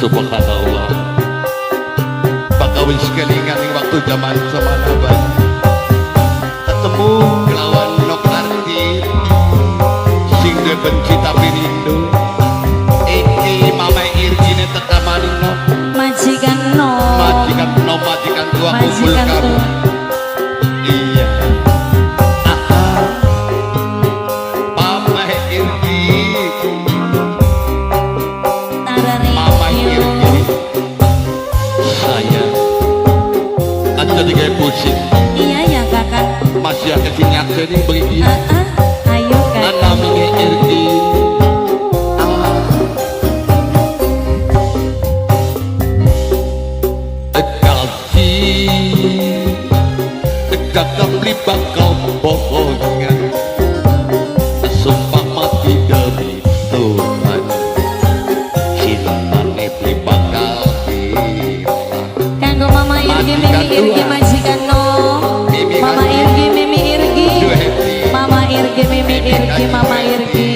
Subhanallah. Pakawin sekelingan ing waktu zaman semanaban ketemu kelawan nok arti sing duwe benci tapi rindu. Iki mama irgine teka maning no majikan no majikan tua kumpul kamu. Iya mama irgi mama irgi saya aja digawe pusing. Iya ya kakak Masih akan sinyak sini begini. ayo kakak Anami irgi Kakak beli bakal bohongan sumpah mati demi Tuhan cintane beli bakal hilang. kanggo mama irgi mimi irgi majikan no mama irgi mimi irgi mama irgi mimi irgi mama irgi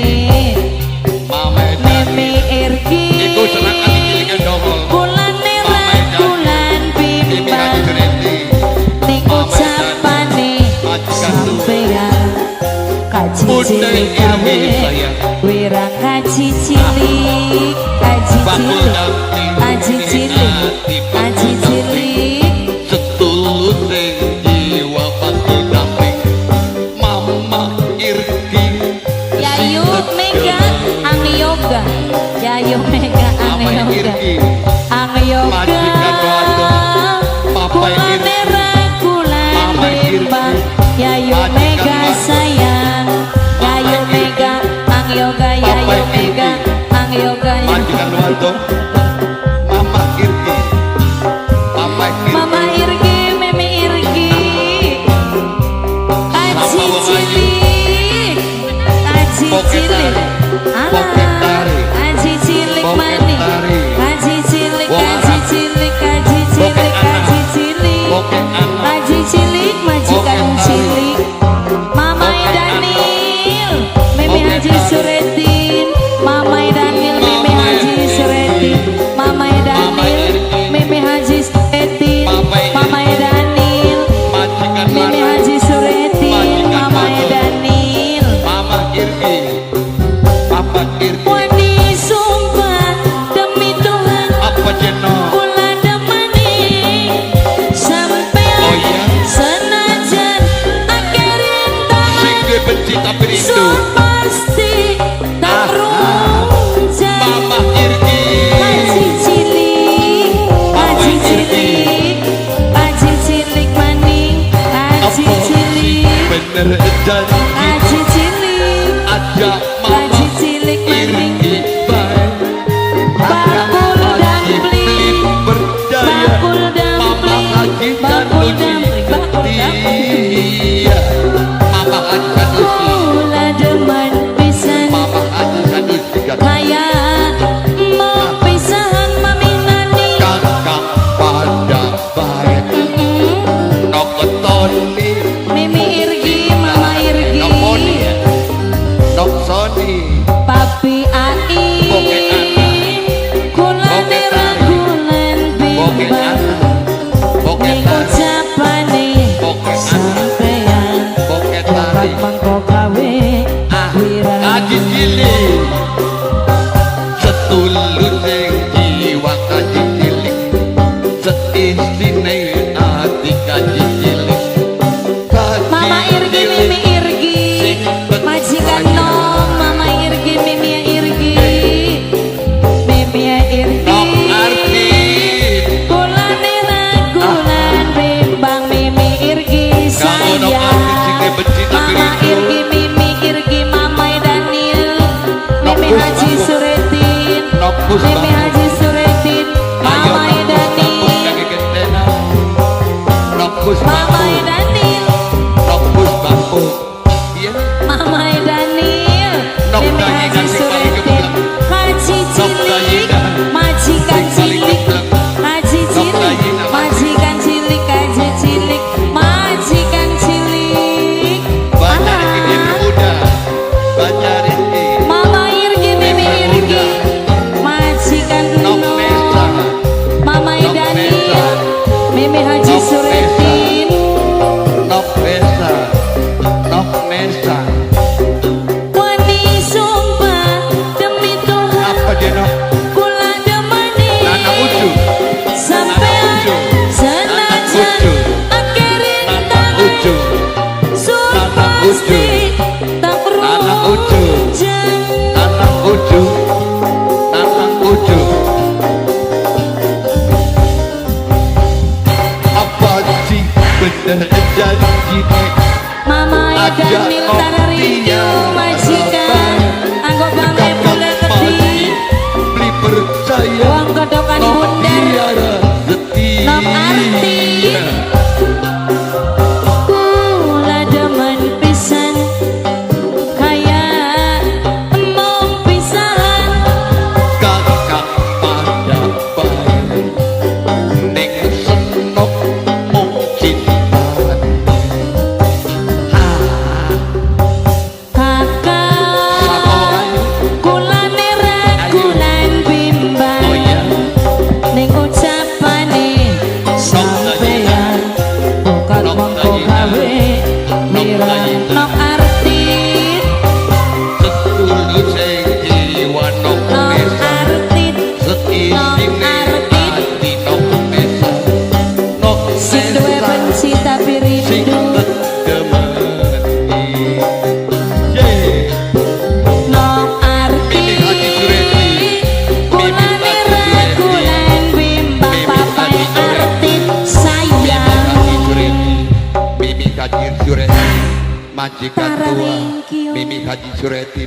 mimi irgi iku senang ati cilik ndongol bulan merah bulan bimbang ning ucapane sampeyan kaji cilik kawe wirang kaji cilik kaji cilik setulus sing jiwa pasti damping mama irgi Yayu Mega ang yoga Yayu Mega ang yoga ang yoga kulan merah kulan bimbang Yayu Mega sayang Yayu Mega ang yoga Yayu Mega ang yoga majikan Wanto mama irgi Mama Irgi Mimi Irgi Kaji cilik Kaji cilik Kaji cilik mani Kaji cilik Kaji cilik Kaji cilik Kaji cilik Kaji cilik majikan cilik Mama Daniel Mimi Haji Suretin Mama Daniel Mimi Haji Suretin Mama Daniel Mimi Haji Suretin Mama Daniel Mimi Haji Suretin Mama Daniel mama irgi papa irgi Wani sumpah demi Tuhan apa jeno kula demani sampean senajan akeh rintangan sing duwe benci tapi rindu sun pasti tak runjang mama irgi Kaji cilik Kaji cilik Kaji cilik maning Kaji cilik bener janji Kaji cilik aja Kaji mama cilik maning irgi baik bakul dampling berdaya bakul mama dampling haji bakul kanusi dampling bakul dampling iya mama haji kanusi kula demen pisan mama haji kanusi kaya mau pisahan maminani kakak pada baik nokotoni Mimi Irgi Mama Irgi nokoni ya noksoni Papi Ai kulan merah kulan bimbang ning ucapane sampeyan boket obat tari mangko gawe wirang kaji cilik setulus sing jiwa kaji cilik seisine ati kaji cilik Mama Irgi Mimi Irgi majikan no Mama Irgi Mimi Irgi Mimi Irgi nok arti kulan merah kulan bimbang Mimi Irgi kamu nok sayang arti sing duwe benci tapi Mama rindu Irgi Mimi Irgi Mama Daniel Mimi Haji Suretin nok pus Mimi Haji Suretin Mama Daniel nok pus Mama Daniel nok pus bangku iya Mama Daniel Nok Mimi dahikan Haji sing paling Suretin geblek. Haji cilik dahikan majikan sing paling cilik geblek. Haji cilik dahikan. majikan cilik Haji cilik majikan cilik banyak ini muda banyak ini Mama Irgi Mimi Irgi majikan nok no nesa Ucu, Nanang Ucu, Nanang Ucu. Apa sih bener janji nek Mama Daniel Tararindu majikan anggo pamit bulan gede beli percaya wong kodokan bundar biara setia nom arti kula demen pisan kaya emong pisan kakak pada bayi ning senok mung cintaan kakak kulane ragulan bimbang oh iya ning ucapane sampeyan bukan mongko gawe mirang nok arti setulus sing jiwa nok nok nesa arti seisine ati nok nesa nok sing duwe benci tapi sing rindu temani yeah. nok arti kulane ragulan bimbang papai arti sayang Mimi Haji Sureti majikan tua Tararing kieu. Mimi Haji Sureti